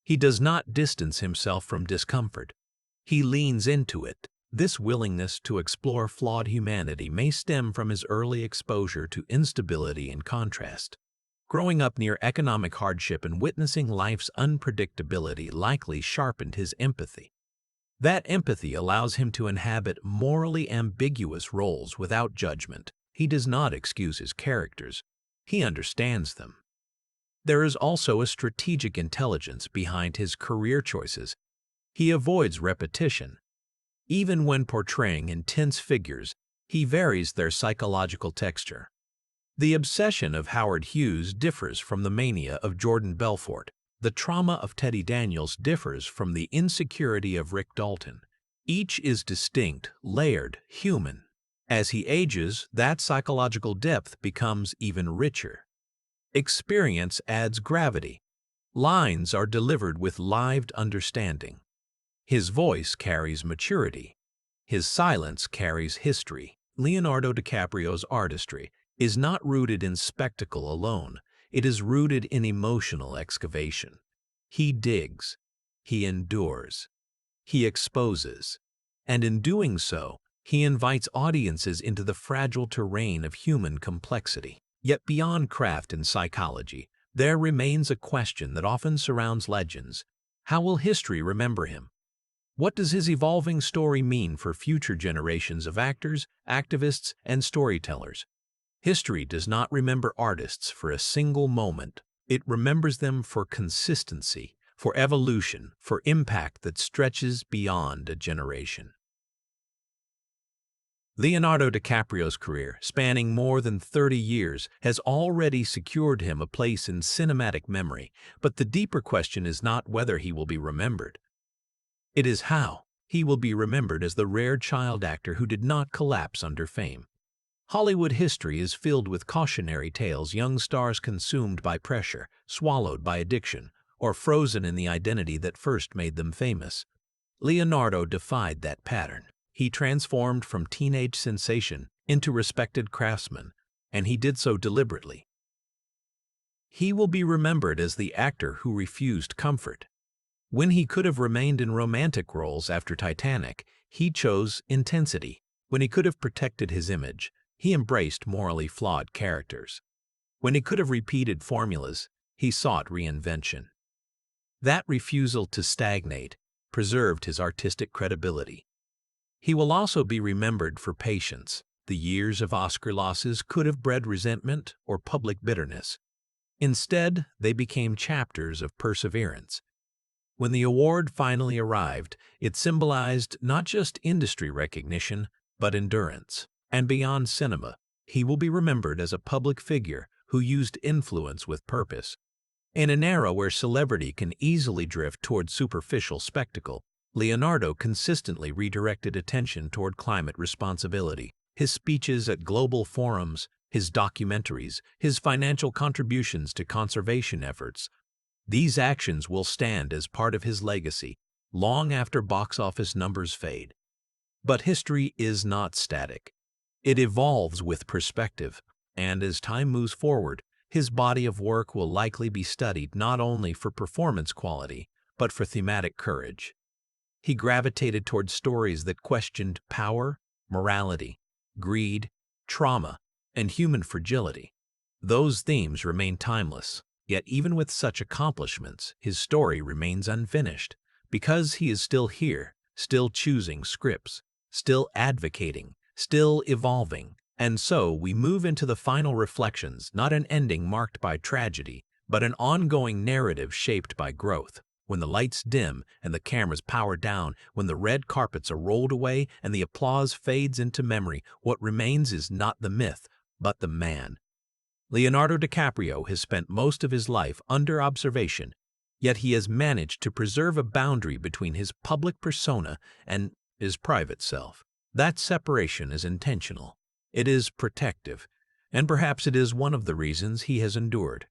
S2: He does not distance himself from discomfort. He leans into it. This willingness to explore flawed humanity may stem from his early exposure to instability and contrast. Growing up near economic hardship and witnessing life's unpredictability likely sharpened his empathy. That empathy allows him to inhabit morally ambiguous roles without judgment. He does not excuse his characters. He understands them. There is also a strategic intelligence behind his career choices. He avoids repetition. Even when portraying intense figures, he varies their psychological texture. The obsession of Howard Hughes differs from the mania of Jordan Belfort. The trauma of Teddy Daniels differs from the insecurity of Rick Dalton. Each is distinct, layered, human. As he ages, that psychological depth becomes even richer. Experience adds gravity. Lines are delivered with lived understanding. His voice carries maturity. His silence carries history. Leonardo DiCaprio's artistry is not rooted in spectacle alone. It is rooted in emotional excavation. He digs, he endures, he exposes, and in doing so, he invites audiences into the fragile terrain of human complexity. Yet beyond craft and psychology, there remains a question that often surrounds legends. How will history remember him? What does his evolving story mean for future generations of actors, activists, and storytellers? History does not remember artists for a single moment. It remembers them for consistency, for evolution, for impact that stretches beyond a generation. Leonardo DiCaprio's career, spanning more than 30 years, has already secured him a place in cinematic memory, but the deeper question is not whether he will be remembered. It is how. He will be remembered as the rare child actor who did not collapse under fame. Hollywood history is filled with cautionary tales, young stars consumed by pressure, swallowed by addiction, or frozen in the identity that first made them famous. Leonardo defied that pattern. He transformed from teenage sensation into respected craftsman, and he did so deliberately. He will be remembered as the actor who refused comfort. When he could have remained in romantic roles after Titanic, he chose intensity. When he could have protected his image, he embraced morally flawed characters. When he could have repeated formulas, he sought reinvention. That refusal to stagnate preserved his artistic credibility. He will also be remembered for patience. The years of Oscar losses could have bred resentment or public bitterness. Instead, they became chapters of perseverance. When the award finally arrived, it symbolized not just industry recognition, but endurance. And beyond cinema, he will be remembered as a public figure who used influence with purpose. In an era where celebrity can easily drift toward superficial spectacle, Leonardo consistently redirected attention toward climate responsibility. His speeches at global forums, his documentaries, his financial contributions to conservation efforts, these actions will stand as part of his legacy long after box office numbers fade. But history is not static. It evolves with perspective, and as time moves forward, his body of work will likely be studied not only for performance quality, but for thematic courage. He gravitated toward stories that questioned power, morality, greed, trauma, and human fragility. Those themes remain timeless, yet even with such accomplishments, his story remains unfinished, because he is still here, still choosing scripts, still advocating, still evolving. And so we move into the final reflections, not an ending marked by tragedy, but an ongoing narrative shaped by growth. When the lights dim and the cameras power down, when the red carpets are rolled away and the applause fades into memory, what remains is not the myth, but the man. Leonardo DiCaprio has spent most of his life under observation, yet he has managed to preserve a boundary between his public persona and his private self. That separation is intentional. It is protective, and perhaps it is one of the reasons he has endured.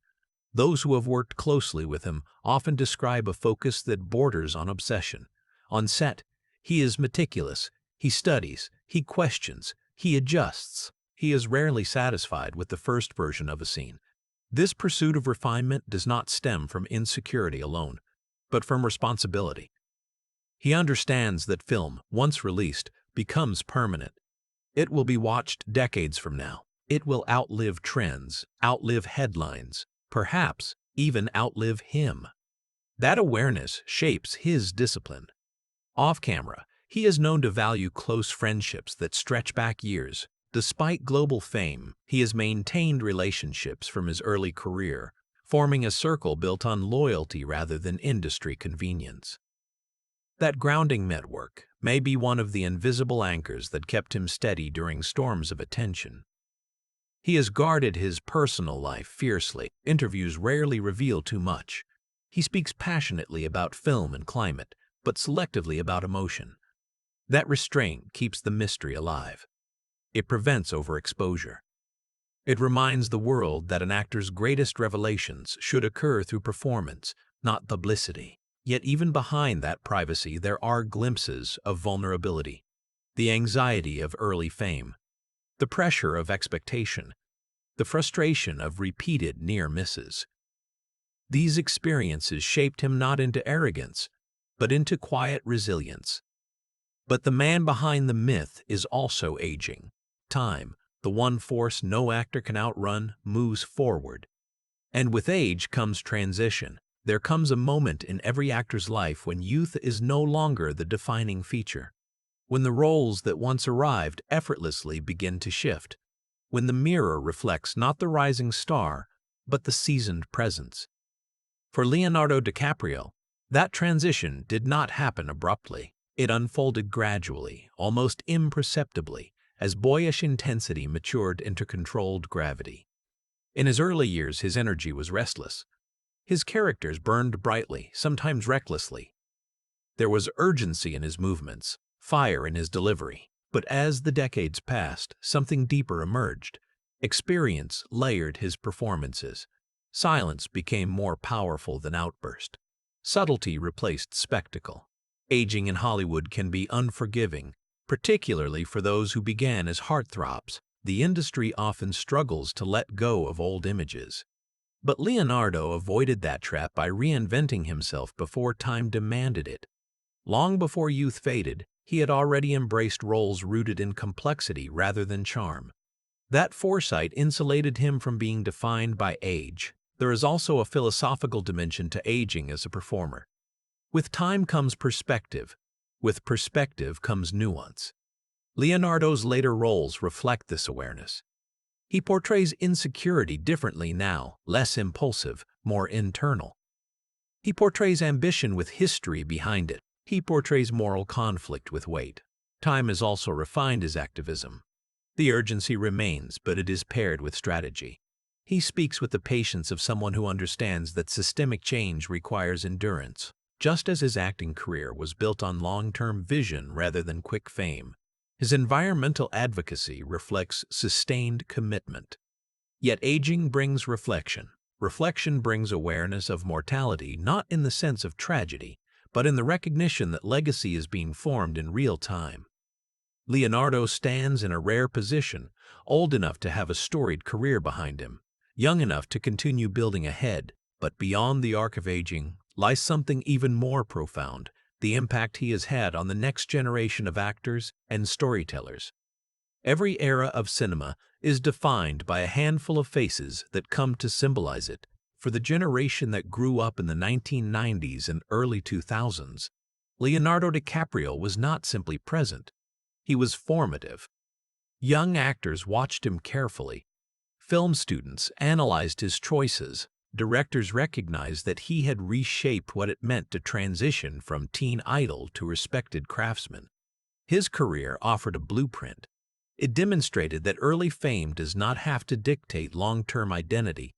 S2: Those who have worked closely with him often describe a focus that borders on obsession. On set, he is meticulous, he studies, he questions, he adjusts. He is rarely satisfied with the first version of a scene. This pursuit of refinement does not stem from insecurity alone, but from responsibility. He understands that film, once released, becomes permanent. It will be watched decades from now. It will outlive trends, outlive headlines, perhaps even outlive him. That awareness shapes his discipline. Off-camera, he is known to value close friendships that stretch back years. Despite global fame, he has maintained relationships from his early career, forming a circle built on loyalty rather than industry convenience. That grounding network may be one of the invisible anchors that kept him steady during storms of attention. He has guarded his personal life fiercely. Interviews rarely reveal too much. He speaks passionately about film and climate, but selectively about emotion. That restraint keeps the mystery alive. It prevents overexposure. It reminds the world that an actor's greatest revelations should occur through performance, not publicity. Yet even behind that privacy there are glimpses of vulnerability. The anxiety of early fame, the pressure of expectation, the frustration of repeated near misses. These experiences shaped him not into arrogance, but into quiet resilience. But the man behind the myth is also aging. Time, the one force no actor can outrun, moves forward. And with age comes transition. There comes a moment in every actor's life when youth is no longer the defining feature. When the roles that once arrived effortlessly begin to shift. When the mirror reflects not the rising star, but the seasoned presence. For Leonardo DiCaprio, that transition did not happen abruptly. It unfolded gradually, almost imperceptibly, as boyish intensity matured into controlled gravity. In his early years, his energy was restless. His characters burned brightly, sometimes recklessly. There was urgency in his movements, fire in his delivery. But as the decades passed, something deeper emerged. Experience layered his performances. Silence became more powerful than outburst. Subtlety replaced spectacle. Aging in Hollywood can be unforgiving, particularly for those who began as heartthrobs. The industry often struggles to let go of old images. But Leonardo avoided that trap by reinventing himself before time demanded it. Long before youth faded, he had already embraced roles rooted in complexity rather than charm. That foresight insulated him from being defined by age. There is also a philosophical dimension to aging as a performer. With time comes perspective. With perspective comes nuance. Leonardo's later roles reflect this awareness. He portrays insecurity differently now, less impulsive, more internal. He portrays ambition with history behind it. He portrays moral conflict with weight. Time has also refined his activism. The urgency remains, but it is paired with strategy. He speaks with the patience of someone who understands that systemic change requires endurance. Just as his acting career was built on long-term vision rather than quick fame, his environmental advocacy reflects sustained commitment. Yet aging brings reflection. Reflection brings awareness of mortality, not in the sense of tragedy, but in the recognition that legacy is being formed in real time. Leonardo stands in a rare position, old enough to have a storied career behind him, young enough to continue building ahead, but beyond the arc of aging lies something even more profound, the impact he has had on the next generation of actors and storytellers. Every era of cinema is defined by a handful of faces that come to symbolize it. For the generation that grew up in the 1990s and early 2000s, Leonardo DiCaprio was not simply present, he was formative. Young actors watched him carefully. Film students analyzed his choices. Directors recognized that he had reshaped what it meant to transition from teen idol to respected craftsman. His career offered a blueprint. It demonstrated that early fame does not have to dictate long-term identity.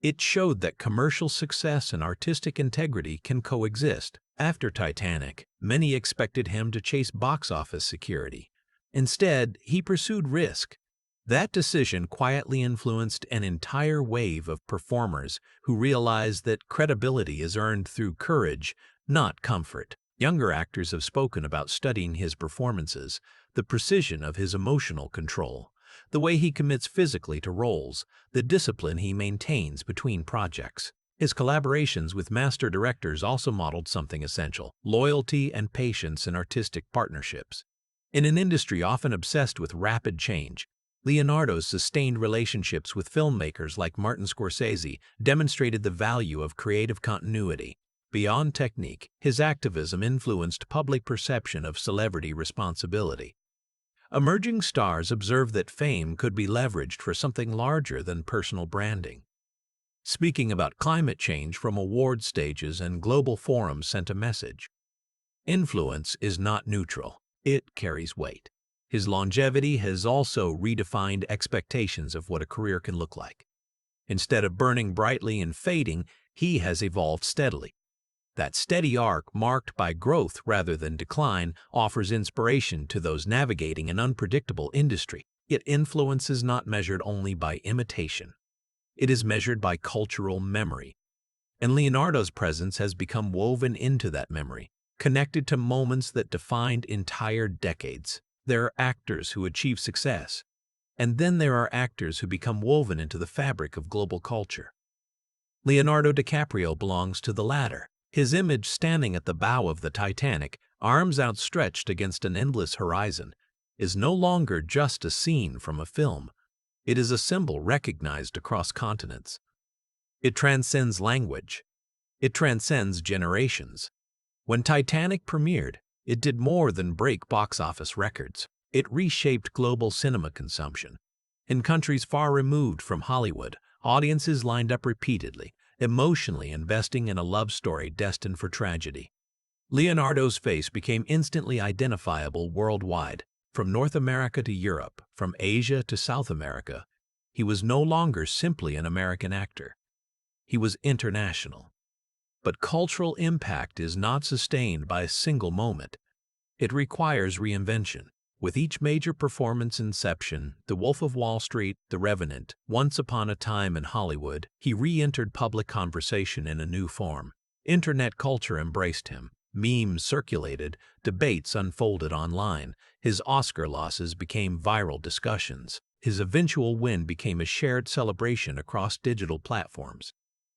S2: It showed that commercial success and artistic integrity can coexist. After Titanic, many expected him to chase box office security. Instead, he pursued risk. That decision quietly influenced an entire wave of performers who realized that credibility is earned through courage, not comfort. Younger actors have spoken about studying his performances, the precision of his emotional control, the way he commits physically to roles, the discipline he maintains between projects. His collaborations with master directors also modeled something essential: loyalty and patience in artistic partnerships. In an industry often obsessed with rapid change, Leonardo's sustained relationships with filmmakers like Martin Scorsese demonstrated the value of creative continuity. Beyond technique, his activism influenced public perception of celebrity responsibility. Emerging stars observed that fame could be leveraged for something larger than personal branding. Speaking about climate change from award stages and global forums sent a message. Influence is not neutral, it carries weight. His longevity has also redefined expectations of what a career can look like. Instead of burning brightly and fading, he has evolved steadily. That steady arc, marked by growth rather than decline, offers inspiration to those navigating an unpredictable industry. Yet influence is not measured only by imitation. It is measured by cultural memory. And Leonardo's presence has become woven into that memory, connected to moments that defined entire decades. There are actors who achieve success, And then there are actors who become woven into the fabric of global culture. Leonardo DiCaprio belongs to the latter. His image standing at the bow of the Titanic, arms outstretched against an endless horizon, is no longer just a scene from a film. It is a symbol recognized across continents. It transcends language. It transcends generations. When Titanic premiered, it did more than break box office records. It reshaped global cinema consumption. In countries far removed from Hollywood, audiences lined up repeatedly, emotionally investing in a love story destined for tragedy. Leonardo's face became instantly identifiable worldwide, from North America to Europe, from Asia to South America. He was no longer simply an American actor. He was international. But cultural impact is not sustained by a single moment. It requires reinvention. With each major performance Inception, The Wolf of Wall Street, The Revenant, Once Upon a Time in Hollywood, he re-entered public conversation in a new form. Internet culture embraced him. Memes circulated, debates unfolded online. His Oscar losses became viral discussions. His eventual win became a shared celebration across digital platforms.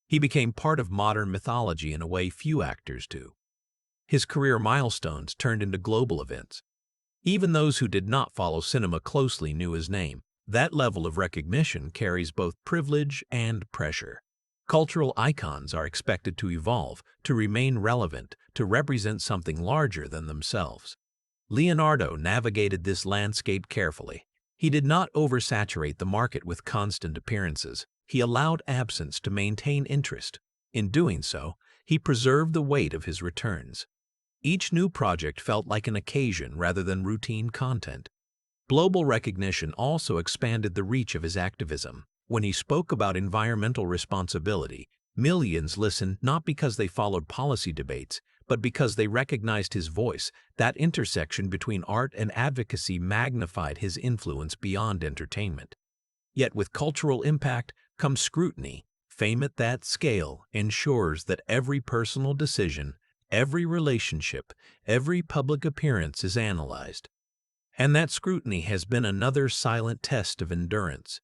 S2: He became part of modern mythology in a way few actors do. His career milestones turned into global events. Even those who did not follow cinema closely knew his name. That level of recognition carries both privilege and pressure. Cultural icons are expected to evolve, to remain relevant, to represent something larger than themselves. Leonardo navigated this landscape carefully. He did not oversaturate the market with constant appearances. He allowed absence to maintain interest. In doing so, he preserved the weight of his returns. Each new project felt like an occasion rather than routine content. Global recognition also expanded the reach of his activism. When he spoke about environmental responsibility, millions listened not because they followed policy debates, but because they recognized his voice. That intersection between art and advocacy magnified his influence beyond entertainment. Yet with cultural impact comes scrutiny. Fame at that scale ensures that every personal decision, every relationship, every public appearance is analyzed. And that scrutiny has been another silent test of endurance.